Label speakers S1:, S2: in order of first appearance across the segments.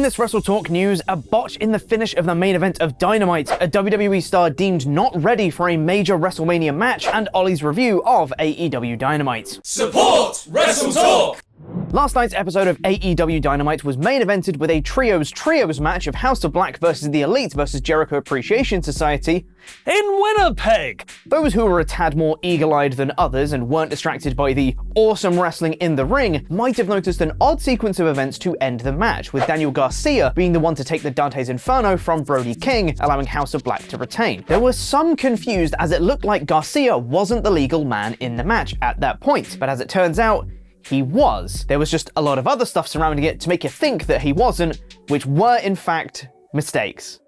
S1: In this WrestleTalk news, a botch in the finish of the main event of Dynamite, a WWE star deemed not ready for a major WrestleMania match, and Ollie's review of AEW Dynamite.
S2: Support WrestleTalk!
S1: Last night's episode of AEW Dynamite was main evented with a trios match of House of Black versus the Elite versus Jericho Appreciation Society in Winnipeg. Those who were a tad more eagle-eyed than others and weren't distracted by the awesome wrestling in the ring might have noticed an odd sequence of events to end the match, with Daniel Garcia being the one to take the Dante's Inferno from Brody King, allowing House of Black to retain. There were some confused as it looked like Garcia wasn't the legal man in the match at that point, but as it turns out, he was. There was just a lot of other stuff surrounding it to make you think that he wasn't, which were in fact mistakes.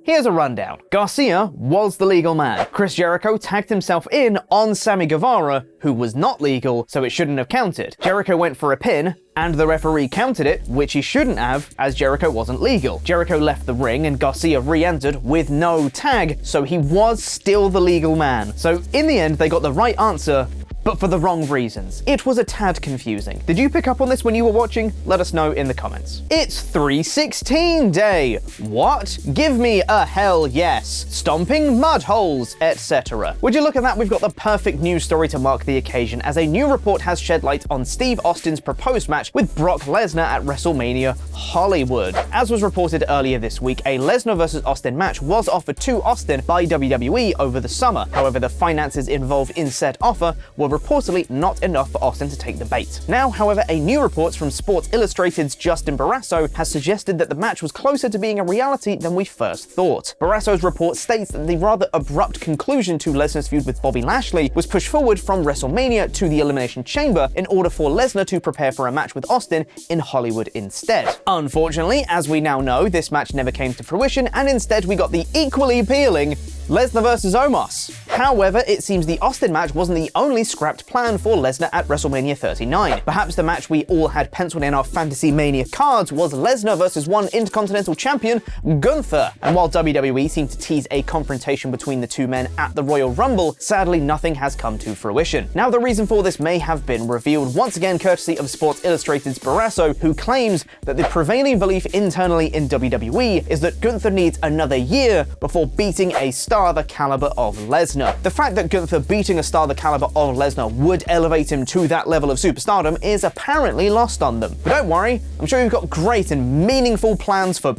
S1: Here's a rundown. Garcia was the legal man. Chris Jericho tagged himself in on Sammy Guevara, who was not legal, so it shouldn't have counted. Jericho went for a pin, and the referee counted it, which he shouldn't have, as Jericho wasn't legal. Jericho left the ring, and Garcia re-entered with no tag, so he was still the legal man. So in the end, they got the right answer, but for the wrong reasons. It was a tad confusing. Did you pick up on this when you were watching? Let us know in the comments. It's 316 Day. What? Give me a hell yes. Stomping mud holes, etc. Would you look at that? We've got the perfect news story to mark the occasion, as a new report has shed light on Steve Austin's proposed match with Brock Lesnar at WrestleMania Hollywood. As was reported earlier this week, a Lesnar vs. Austin match was offered to Austin by WWE over the summer. However, the finances involved in said offer were reportedly not enough for Austin to take the bait. Now, however, a new report from Sports Illustrated's Justin Barrasso has suggested that the match was closer to being a reality than we first thought. Barrasso's report states that the rather abrupt conclusion to Lesnar's feud with Bobby Lashley was pushed forward from WrestleMania to the Elimination Chamber in order for Lesnar to prepare for a match with Austin in Hollywood instead. Unfortunately, as we now know, this match never came to fruition, and instead we got the equally appealing Lesnar vs. Omos. However, it seems the Austin match wasn't the only scrapped plan for Lesnar at WrestleMania 39. Perhaps the match we all had penciled in our Fantasy Mania cards was Lesnar versus one Intercontinental Champion, Gunther. And while WWE seemed to tease a confrontation between the two men at the Royal Rumble, sadly nothing has come to fruition. Now, the reason for this may have been revealed once again courtesy of Sports Illustrated's Barrasso, who claims that the prevailing belief internally in WWE is that Gunther needs another year before beating a star the caliber of Lesnar. The fact that Gunther beating a star the caliber of Lesnar would elevate him to that level of superstardom is apparently lost on them. But don't worry, I'm sure you've got great and meaningful plans for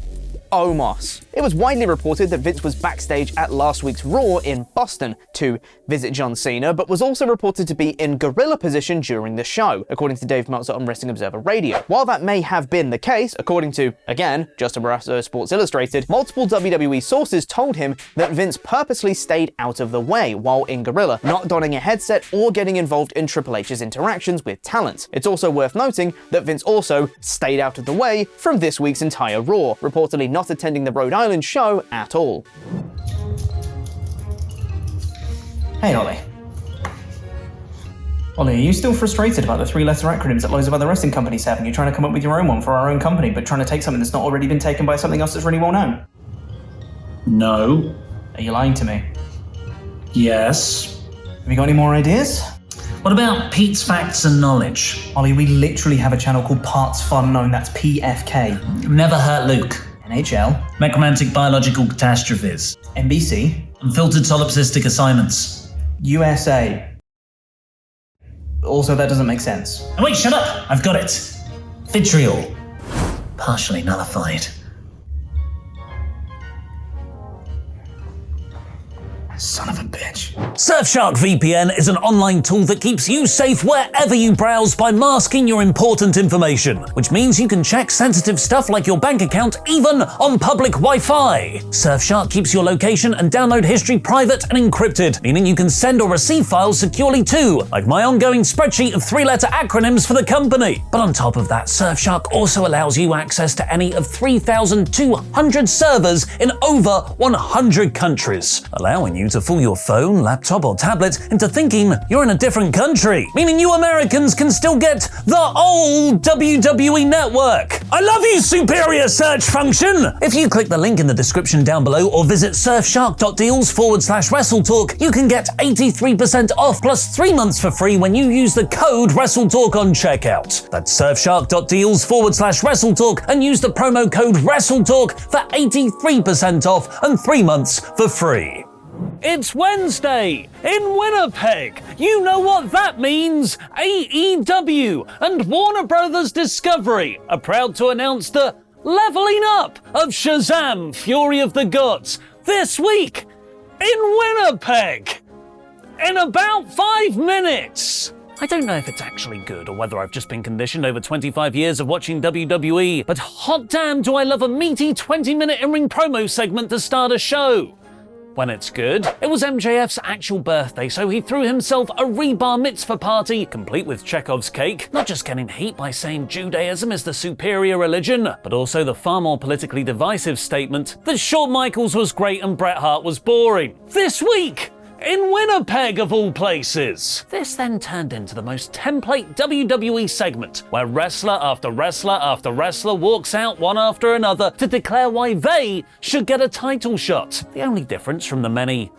S1: Omos. It was widely reported that Vince was backstage at last week's Raw in Boston to visit John Cena, but was also reported to be in gorilla position during the show, according to Dave Meltzer on Wrestling Observer Radio. While that may have been the case, according to, again, Justin Barrasso, Sports Illustrated, multiple WWE sources told him that Vince purposely stayed out of the way while in gorilla, not donning a headset or getting involved in Triple H's interactions with talent. It's also worth noting that Vince also stayed out of the way from this week's entire Raw, reportedly not attending the Rhode Island show at all.
S3: Hey, Ollie. Ollie, are you still frustrated about the three-letter acronyms that loads of other wrestling companies have, and you're trying to come up with your own one for our own company, but trying to take something that's not already been taken by something else that's really well known?
S4: No.
S3: Are you lying to me?
S4: Yes.
S3: Have you got any more ideas?
S4: What about Pete's Facts and Knowledge?
S3: Ollie, we literally have a channel called Parts Fun Known, that's PFK.
S4: Never Hurt Luke.
S3: NHL.
S4: Necromantic Biological Catastrophes.
S3: NBC.
S4: Unfiltered Solipsistic Assignments.
S3: USA. Also, that doesn't make sense.
S4: Oh, wait, shut up! I've got it. Vitriol. Partially nullified.
S3: Son of a bitch.
S5: Surfshark VPN is an online tool that keeps you safe wherever you browse by masking your important information, which means you can check sensitive stuff like your bank account even on public Wi-Fi. Surfshark keeps your location and download history private and encrypted, meaning you can send or receive files securely too, like my ongoing spreadsheet of three-letter acronyms for the company. But on top of that, Surfshark also allows you access to any of 3,200 servers in over 100 countries, allowing you to fool your phone, laptop, laptop or tablet into thinking you're in a different country, meaning you Americans can still get the old WWE network. I love you, superior search function! If you click the link in the description down below or visit surfshark.deals/WrestleTalk, you can get 83% off plus 3 months for free when you use the code WrestleTalk on checkout. That's surfshark.deals/WrestleTalk and use the promo code WrestleTalk for 83% off and 3 months for free. It's Wednesday in Winnipeg. You know what that means. AEW and Warner Brothers Discovery are proud to announce the leveling up of Shazam! Fury of the Gods this week in Winnipeg in about 5 minutes. I don't know if it's actually good or whether I've just been conditioned over 25 years of watching WWE, but hot damn do I love a meaty 20-minute in-ring promo segment to start a show. When it's good. It was MJF's actual birthday, so he threw himself a re-bar mitzvah party, complete with Chekhov's cake, not just getting heat by saying Judaism is the superior religion, but also the far more politically divisive statement that Shawn Michaels was great and Bret Hart was boring. This week, in Winnipeg of all places. This then turned into the most template WWE segment, where wrestler after wrestler after wrestler walks out one after another to declare why they should get a title shot. The only difference from the many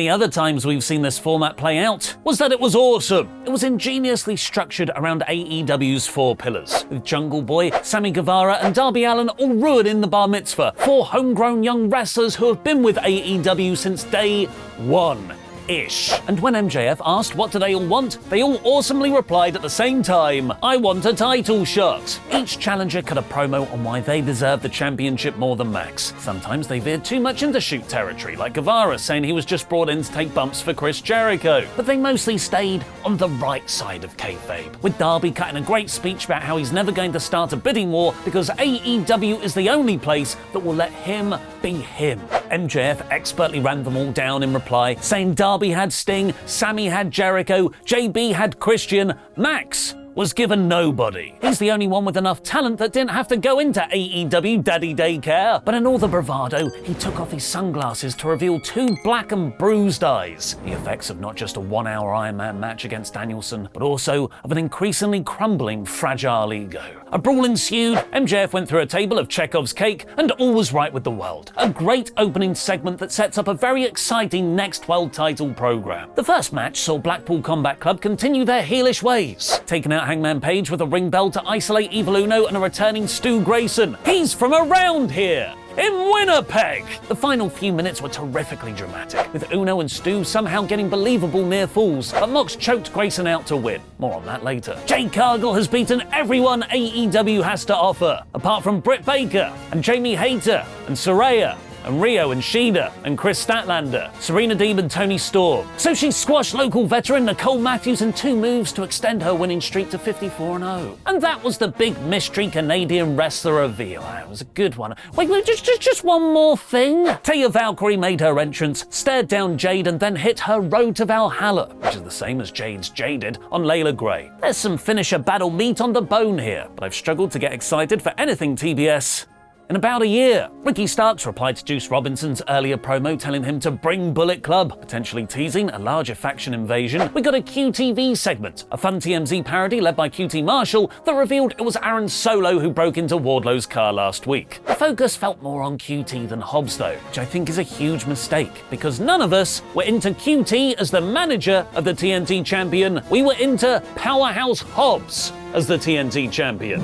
S5: other times we've seen this format play out was that it was awesome. It was ingeniously structured around AEW's 4 pillars, with Jungle Boy, Sammy Guevara, and Darby Allin all ruining the bar mitzvah, 4 homegrown young wrestlers who have been with AEW since day 1-ish. And when MJF asked what do they all want, they all awesomely replied at the same time, I want a title shot. Each challenger cut a promo on why they deserve the championship more than Max. Sometimes they veered too much into shoot territory, like Guevara saying he was just brought in to take bumps for Chris Jericho. But they mostly stayed on the right side of kayfabe, with Darby cutting a great speech about how he's never going to start a bidding war because AEW is the only place that will let him be him. MJF expertly ran them all down in reply, saying Darby had Sting, Sammy had Jericho, JB had Christian, Max was given nobody. He's the only one with enough talent that didn't have to go into AEW Daddy Daycare. But in all the bravado, he took off his sunglasses to reveal 2 black and bruised eyes. The effects of not just a 1-hour Iron Man match against Danielson, but also of an increasingly crumbling, fragile ego. A brawl ensued, MJF went through a table of Chekhov's cake, and all was right with the world. A great opening segment that sets up a very exciting next world title program. The first match saw Blackpool Combat Club continue their heelish ways, taking out Hangman Page with a ring bell to isolate Evil Uno and a returning Stu Grayson. He's from around here, in Winnipeg! The final few minutes were terrifically dramatic, with Uno and Stu somehow getting believable near falls, but Mox choked Grayson out to win. More on that later. Jade Cargill has beaten everyone AEW has to offer, apart from Britt Baker, and Jamie Hayter, and Saraya, and Rio and Shida and Chris Statlander, Serena Deeb and Toni Storm. So she squashed local veteran Nicole Matthews in 2 moves to extend her winning streak to 54-0. And that was the big mystery Canadian wrestler reveal. It was a good one. Wait, just one more thing. Taya Valkyrie made her entrance, stared down Jade and then hit her Road to Valhalla, which is the same as Jade's Jaded, on Layla Gray. There's some finisher battle meat on the bone here, but I've struggled to get excited for anything TBS in about a year. Ricky Starks replied to Juice Robinson's earlier promo telling him to bring Bullet Club, potentially teasing a larger faction invasion. We got a QTV segment, a fun TMZ parody led by QT Marshall that revealed it was Aaron Solo who broke into Wardlow's car last week. The focus felt more on QT than Hobbs though, which I think is a huge mistake, because none of us were into QT as the manager of the TNT champion. We were into Powerhouse Hobbs as the TNT champion.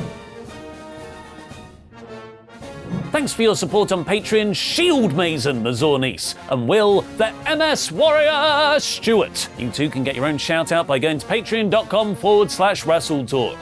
S5: Thanks for your support on Patreon, Shield Mason, the Zornice, and Will, the MS Warrior Stewart. You too can get your own shout out by going to patreon.com/WrestleTalk.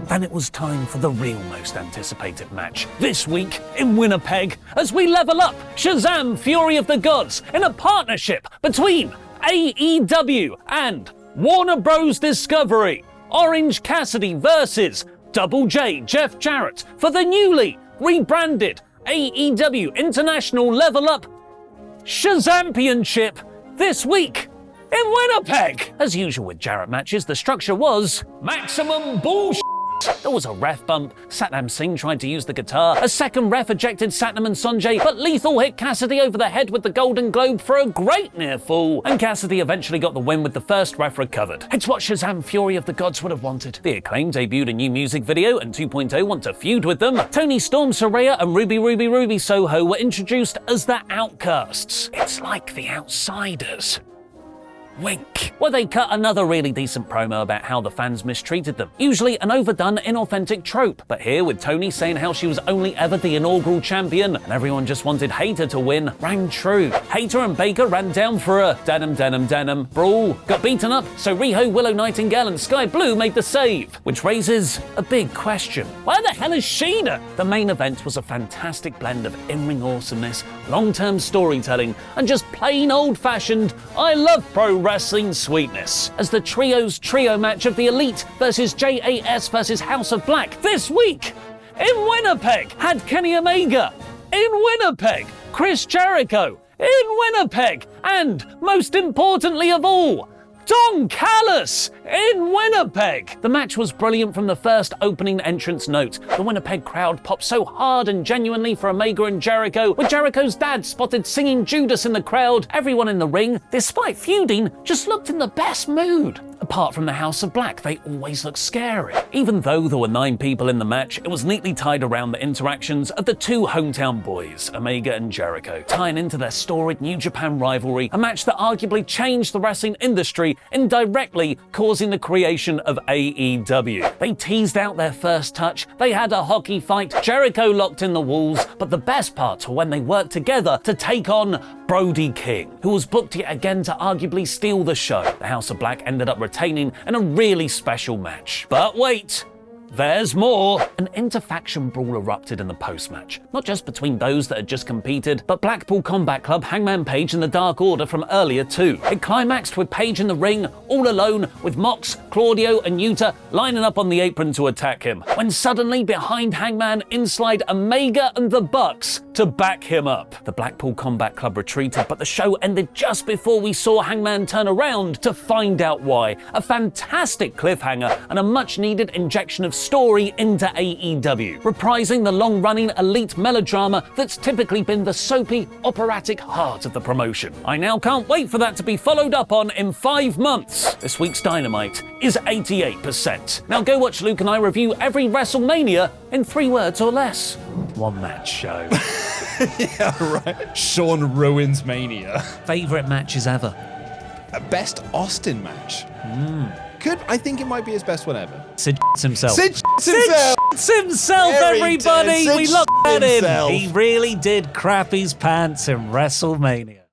S5: Then it was time for the real most anticipated match this week in Winnipeg as we level up Shazam! Fury of the Gods in a partnership between AEW and Warner Bros. Discovery. Orange Cassidy versus Double J Jeff Jarrett for the newly rebranded AEW International Level Up Shazampionship this week in Winnipeg. As usual with Jarrett matches, the structure was maximum bullshit There was a ref bump, Satnam Singh tried to use the guitar, a second ref ejected Satnam and Sanjay, but Lethal hit Cassidy over the head with the Golden Globe for a great near fall, and Cassidy eventually got the win with the first ref recovered. It's what Shazam Fury of the Gods would have wanted. The Acclaim debuted a new music video, and 2.0 want to feud with them. Tony Storm, Soraya, and Ruby Soho were introduced as the Outcasts. It's like the Outsiders. Wink. Well, they cut another really decent promo about how the fans mistreated them. Usually an overdone, inauthentic trope. But here, with Tony saying how she was only ever the inaugural champion and everyone just wanted Hayter to win, rang true. Hayter and Baker ran down for a denim brawl, got beaten up, so Riho, Willow Nightingale, and Sky Blue made the save. Which raises a big question. Where the hell is Sheena? The main event was a fantastic blend of in-ring awesomeness, long-term storytelling, and just plain old-fashioned, I love pro wrestling sweetness, as the trio match of the Elite versus JAS versus House of Black this week in Winnipeg had Kenny Omega, in Winnipeg Chris Jericho, in Winnipeg, and most importantly of all, Don Callis in Winnipeg. The match was brilliant from the first opening entrance note. The Winnipeg crowd popped so hard and genuinely for Omega and Jericho, with Jericho's dad spotted singing Judas in the crowd. Everyone in the ring, despite feuding, just looked in the best mood. Apart from the House of Black, they always looked scary. Even though there were 9 people in the match, it was neatly tied around the interactions of the 2 hometown boys, Omega and Jericho, tying into their storied New Japan rivalry, a match that arguably changed the wrestling industry, indirectly causing the creation of AEW. They teased out their first touch, they had a hockey fight, Jericho locked in the walls, but the best parts were when they worked together to take on Brody King, who was booked yet again to arguably steal the show. The House of Black ended up retaining in a really special match. But wait! There's more! An interfaction brawl erupted in the post-match, not just between those that had just competed, but Blackpool Combat Club, Hangman Page, and the Dark Order from earlier too. It climaxed with Page in the ring, all alone, with Mox, Claudio, and Yuta lining up on the apron to attack him, when suddenly behind Hangman in slide Omega and the Bucks to back him up. The Blackpool Combat Club retreated, but the show ended just before we saw Hangman turn around to find out why. A fantastic cliffhanger and a much-needed injection of story into AEW, reprising the long-running Elite melodrama that's typically been the soapy, operatic heart of the promotion. I now can't wait for that to be followed up on in 5 months. This week's Dynamite is 88%. Now go watch Luke and I review every WrestleMania in 3 words or less. One match show.
S6: Yeah, right. Sean ruins Mania.
S5: Favorite matches ever.
S6: Best Austin match. I think it might be his best one ever.
S5: Sid himself.
S6: Sid himself. There he
S5: everybody.
S6: did.
S5: We
S6: Sid
S5: locked that
S6: himself.
S5: in. He really did crap his pants in WrestleMania.